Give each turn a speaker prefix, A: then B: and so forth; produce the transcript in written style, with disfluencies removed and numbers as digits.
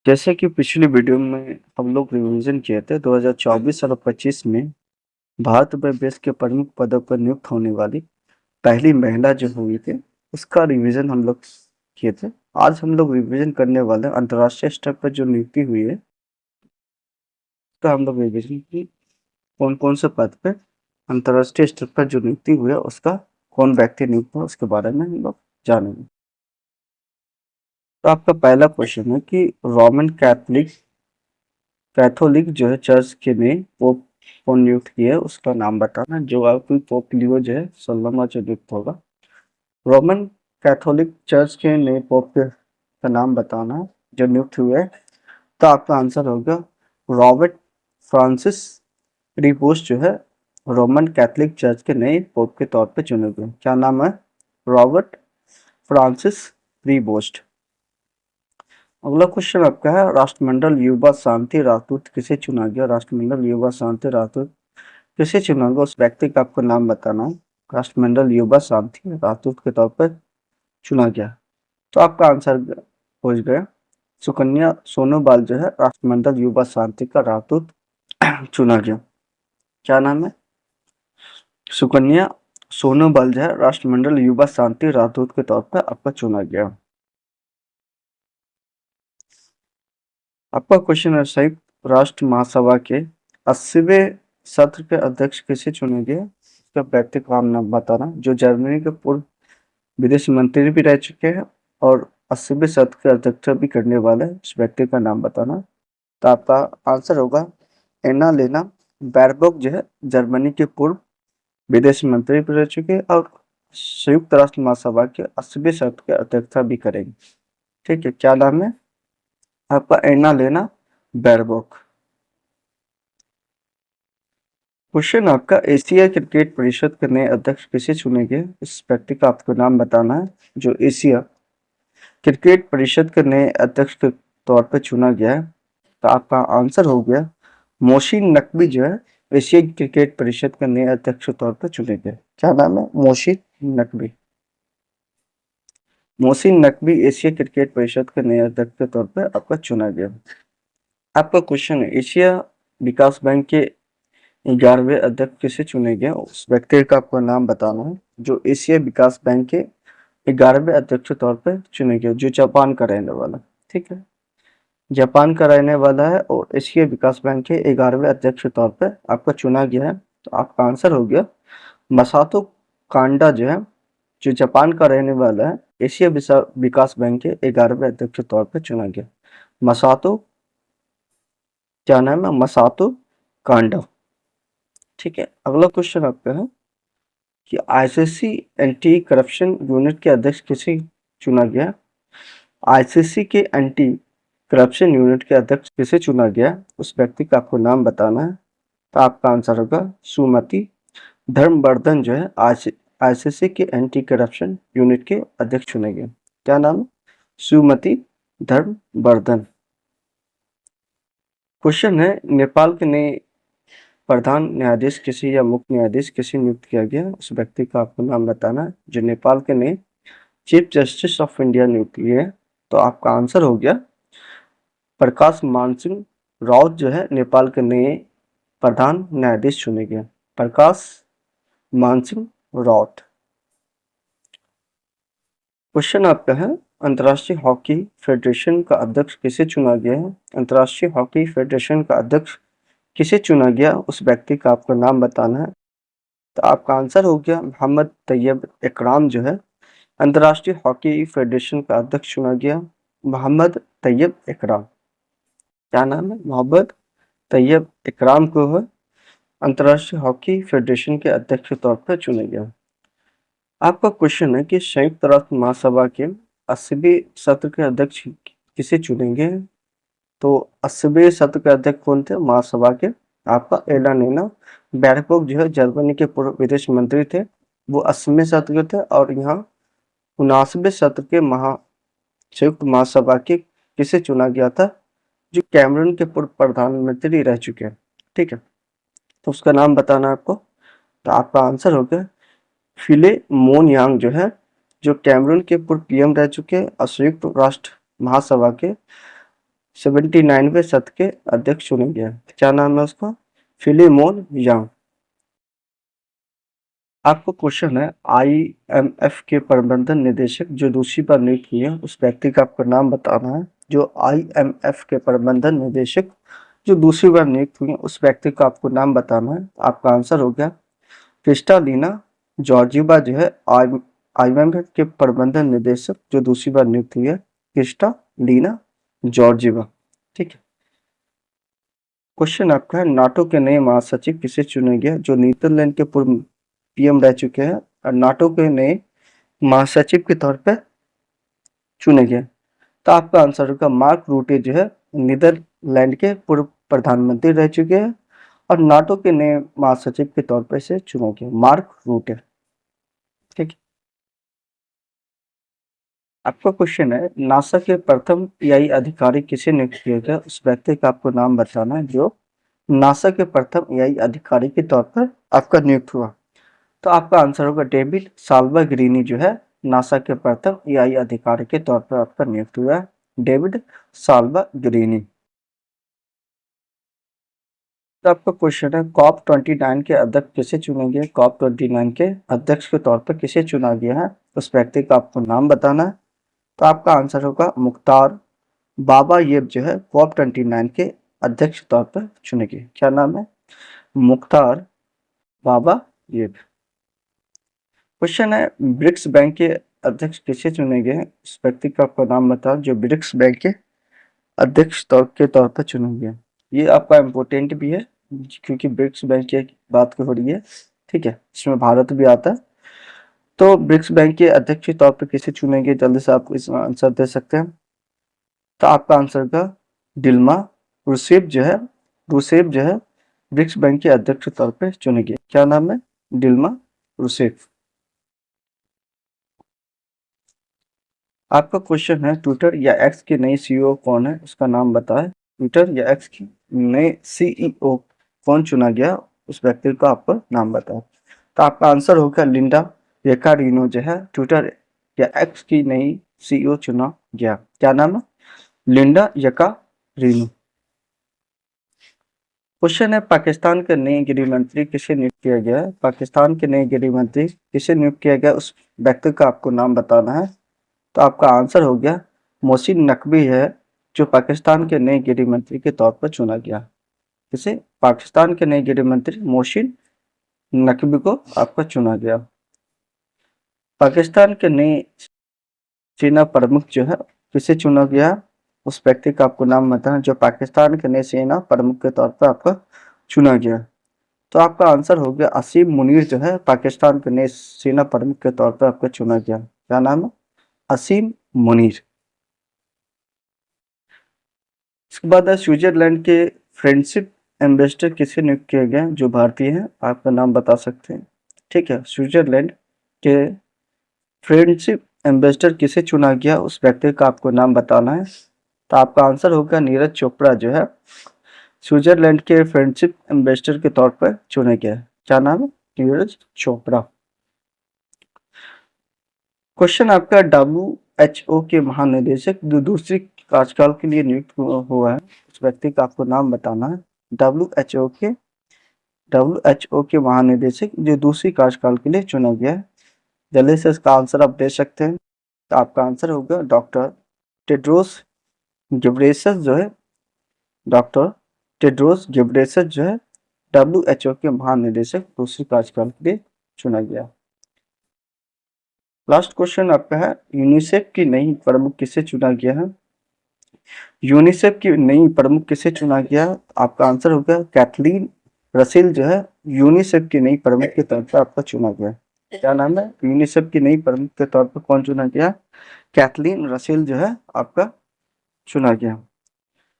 A: जैसे कि पिछली वीडियो में हम लोग रिवीजन किए थे 2024 और 25 में भारत में देश के प्रमुख पदों पर नियुक्त होने वाली पहली महिला जो हुई थी उसका रिवीजन हम लोग किए थे। आज हम लोग रिवीजन करने वाले हैं अंतर्राष्ट्रीय स्तर पर जो नियुक्ति हुई है उसका हम लोग रिवीजन की कौन कौन से पद पे अंतर्राष्ट्रीय स्तर पर जो नियुक्ति हुई है उसका कौन व्यक्ति नियुक्त हुआ उसके बारे में हम लोग जानेंगे। तो आपका पहला क्वेश्चन है कि रोमन कैथोलिक जो है चर्च के ने पोप को नियुक्त किया है उसका नाम बताना। जो आपकी पोप लियो जो है 16वां जो नियुक्त होगा। रोमन कैथोलिक चर्च के नए पोप का नाम बताना जो नियुक्त हुए। तो आपका आंसर होगा रॉबर्ट फ्रांसिस रिपोस्ट जो है रोमन कैथोलिक चर्च के नए पोप के तौर पे चुने गए। क्या नाम है? Robert Francis repost. अगला क्वेश्चन आपका है राष्ट्रमंडल युवा शांति राजदूत किसे चुना गया? राष्ट्रमंडल युवा शांति राजदूत किसे चुना गया उस व्यक्ति का आपको नाम बताना है। राष्ट्रमंडल युवा शांति राजदूत के तौर पर चुना गया। तो आपका आंसर पहुंच गया। सुकन्या सोनोवाल जो है राष्ट्रमंडल युवा शांति का राजदूत चुना गया। क्या नाम है? सुकन्या सोनोवाल जो है राष्ट्रमंडल युवा शांति राजदूत के तौर पर आपका चुना गया। आपका क्वेश्चन है संयुक्त राष्ट्र महासभा के 80वें सत्र के अध्यक्ष किसे चुने गए? उसका व्यक्ति का नाम बताना जो जर्मनी के पूर्व विदेश मंत्री भी रह चुके हैं और 80वें सत्र के अध्यक्ष भी करने वाले इस व्यक्ति का नाम बताना। तो आपका आंसर होगा एना लेना बैरबॉक जो है जर्मनी के पूर्व विदेश मंत्री भी रह चुके हैं और संयुक्त राष्ट्र महासभा के 80वें सत्र के अध्यक्षता भी करेंगे। ठीक है, क्या नाम है आपका? एना लेना बैरबॉक। क्वेश्चन आपका एशिया क्रिकेट परिषद के नए अध्यक्ष किसे चुने गए? इस व्यक्ति का आपको नाम बताना है जो एशिया क्रिकेट परिषद के नए अध्यक्ष के तौर पर चुना गया है। तो आपका आंसर हो गया मोहसिन नकवी जो है एशिया क्रिकेट परिषद के नए अध्यक्ष के तौर पर चुने गए। क्या नाम है? मोहसिन नकवी। मोहसिन नकवी एशिया क्रिकेट परिषद के नए अध्यक्ष के तौर पर आपका चुना गया। आपका क्वेश्चन है एशिया विकास बैंक के 11वें अध्यक्ष किसे चुने गए? उस व्यक्ति का आपको नाम बताना है जो एशिया विकास बैंक के 11वें अध्यक्ष के तौर पर चुने गए जो जापान का रहने वाला। ठीक है, जापान का रहने वाला है और एशिया विकास बैंक के 11वें अध्यक्ष के तौर पर आपका चुना गया है। तो आपका आंसर हो गया मसातो कांडा जो है जो जापान का रहने वाला है एशिया विकास बैंक के 11वें अध्यक्ष के तौर पर चुना गया। मसातो, क्या नाम है? मसातो कांडा। ठीक है, अगला क्वेश्चन आपका है कि आईसीसी एंटी करप्शन यूनिट के अध्यक्ष किसे चुना गया? आईसीसी के एंटी करप्शन यूनिट के अध्यक्ष किसे चुना गया उस व्यक्ति का आपको नाम बताना है। तो आपका आंसर होगा सुमति धर्मवर्धन जो है आईसीसी के एंटी करप्शन यूनिट के अध्यक्ष चुने गए। क्या नाम है? सुमति धर्मवर्धन। क्वेश्चन है नेपाल के नए प्रधान न्यायाधीश किसे या मुख्य न्यायाधीश किसे नियुक्त किया गया उस व्यक्ति का आपको नाम बताना है जो नेपाल के नए चीफ जस्टिस ऑफ इंडिया नियुक्त किए हैं। तो आपका आंसर हो गया प्रकाश मानसिंह राउत जो है नेपाल के नए प्रधान न्यायाधीश चुने गए। प्रकाश मानसिंह राउत। क्वेश्चन आपका है अंतर्राष्ट्रीय हॉकी फेडरेशन का अध्यक्ष किसे चुना गया है? अंतर्राष्ट्रीय हॉकी फेडरेशन का अध्यक्ष किसे चुना गया उस व्यक्ति का आपको नाम बताना है। तो आपका आंसर हो गया मोहम्मद तैयब इकराम जो है अंतर्राष्ट्रीय हॉकी फेडरेशन का अध्यक्ष चुना गया। मोहम्मद तैयब इकराम। क्या नाम है? मोहम्मद तैयब इकराम को है अंतर्राष्ट्रीय हॉकी फेडरेशन के अध्यक्ष के तौर पर चुना गया। आपका क्वेश्चन है कि संयुक्त राष्ट्र महासभा के 80वें सत्र के अध्यक्ष किसे चुनेंगे? तो 80वें सत्र के अध्यक्ष कौन थे महासभा के? आपका एलानिना बैरबॉक जो है जर्मनी के पूर्व विदेश मंत्री थे। वो 80वें सत्र के थे और यहाँ 79वें सत्र के संयुक्त महासभा के किसे चुना गया था जो कैमरून के पूर्व प्रधानमंत्री रह चुके हैं। ठीक है, तो उसका नाम बताना आपको। तो आपका आंसर हो गया फिले मोन यांग जो है जो कैमरून के पूर्व पीएम रह चुके हैं और संयुक्त राष्ट्र महासभा के 79वें सत्र के अध्यक्ष चुना गया। क्या नाम है उसका? फिलिमोन यांग। आपको क्वेश्चन है, आईएमएफ के प्रबंधन निदेशक जो दूसरी बार नियुक्त हुए हैं उस व्यक्ति का आपको नाम बताना है। जो आईएमएफ के प्रबंधन निदेशक जो दूसरी बार नियुक्त हुए हैं उस व्यक्ति का आपको नाम बताना है। आपका आंसर हो गया क्रिस्टालिना जॉर्जीवा जो है आईएमएफ के प्रबंधन निदेशक जो दूसरी बार नियुक्त हुई है, क्रिस्टालिना जॉर्जीवा। ठीक है। क्वेश्चन आपका है, नाटो के नए महासचिव किसे चुने गए जो नीदरलैंड के पूर्व पीएम रह चुके हैं और नाटो के नए महासचिव के तौर पे चुने गए? तो आपका आंसर होगा मार्क रूटे जो है नीदरलैंड के पूर्व प्रधानमंत्री रह चुके हैं और नाटो के नए महासचिव के तौर पर इसे चुना गया, मार्क रूटे। ठीक है। आपका क्वेश्चन है, नासा के प्रथम एआई अधिकारी किसे नियुक्त किया गया उस व्यक्ति का आपको नाम बताना है जो नासा के प्रथम एआई अधिकारी के तौर पर आपका नियुक्त हुआ। तो आपका आंसर होगा डेविड साल्वाग्रिनी जो है नासा के प्रथम एआई अधिकारी के तौर पर आपका नियुक्त हुआ है, डेविड साल्वाग्रिनी। तो आपका क्वेश्चन है, कॉप 29 के अध्यक्ष किसे चुने गए? कॉप 29 के अध्यक्ष के तौर पर किसे चुना गया है उस व्यक्ति का आपको नाम बताना है। तो आपका आंसर होगा मुख्तार बाबायेव जो है कॉप 29 के अध्यक्ष के तौर पर चुने गए। क्या नाम है? मुख्तार बाबायेव। क्वेश्चन है, ब्रिक्स बैंक के अध्यक्ष किसे चुने गए हैं उस व्यक्ति का आपका नाम बताओ जो ब्रिक्स बैंक के अध्यक्ष के तौर पर चुने गए। ये आपका इम्पोर्टेंट भी है क्योंकि ब्रिक्स बैंक की बात हो रही है। ठीक है, इसमें भारत भी आता है। तो ब्रिक्स बैंक के अध्यक्ष के तौर पर किसे चुनेंगे, जल्दी से आप इसमें आंसर दे सकते हैं। तो आपका आंसर का दिल्मा रूसेफ जो है ब्रिक्स बैंक के अध्यक्ष के तौर पर चुनेंगे। क्या नाम है? Dilma Rousseff. आपका क्वेश्चन है, ट्विटर या एक्स के नए सीईओ कौन है उसका नाम बताएं। ट्विटर या एक्स की नए सीईओ कौन चुना गया उस व्यक्ति का आपको नाम बताएं। तो आपका आंसर होगा लिंडा येकारिनो जो है ट्विटर या एक्स की नई सीईओ चुना गया। क्या नाम है? लिंडा येकारिनो। क्वेश्चन है, पाकिस्तान के नए गृह मंत्री किसे नियुक्त किया गया है? पाकिस्तान के नए गृह मंत्री किसे नियुक्त किया गया उस व्यक्ति का आपको नाम बताना है। तो आपका आंसर हो गया मोहसिन नकवी है जो पाकिस्तान के नए गृह मंत्री के तौर पर चुना गया। किसे? पाकिस्तान के नए गृह मंत्री मोहसिन नकवी को आपका चुना गया। पाकिस्तान के नए सेना प्रमुख जो है किसे चुना गया उस व्यक्ति का आपको नाम बताना जो पाकिस्तान के नए सेना प्रमुख के तौर पर आपका चुना गया। तो आपका आंसर हो गया असीम मुनीर जो है पाकिस्तान के नए सेना प्रमुख के तौर पर आपका चुना गया। क्या नाम है? असीम मुनीर। इसके बाद है, स्विट्जरलैंड के फ्रेंडशिप एम्बेसडर किसे नियुक्त किए गए जो भारतीय हैं? आपका नाम बता सकते हैं। ठीक है, स्विट्जरलैंड के फ्रेंडशिप एम्बेसडर किसे चुना गया उस व्यक्ति का आपको नाम बताना है। तो आपका आंसर होगा नीरज चोपड़ा जो है स्विट्जरलैंड के फ्रेंडशिप एम्बेसडर के तौर पर चुने गए। क्या नाम है? नीरज चोपड़ा। क्वेश्चन आपका, WHO के महानिदेशक जो दूसरी कार्यकाल के लिए नियुक्त हुआ है उस व्यक्ति का आपको नाम बताना है। WHO के महानिदेशक जो दूसरी कार्यकाल के लिए चुना गया है, जल्दी से इसका आंसर आप दे सकते हैं। तो आपका आंसर होगा डॉक्टर टेड्रोस घेब्रेयेसस जो है WHO के महानिदेशक दूसरी कार्यकाल के लिए चुना गया। लास्ट क्वेश्चन आपका है, यूनिसेफ की नई प्रमुख किसे चुना गया है? यूनिसेफ की नई प्रमुख किसे चुना गया? आपका आंसर होगा कैथलीन रसेल जो है यूनिसेफ की नई प्रमुख के तौर पर आपका चुना गया। क्या नाम है? यूनिसेफ की नई प्रमुख के तौर पर कौन चुना गया? कैथलीन रसेल जो है आपका चुना गया।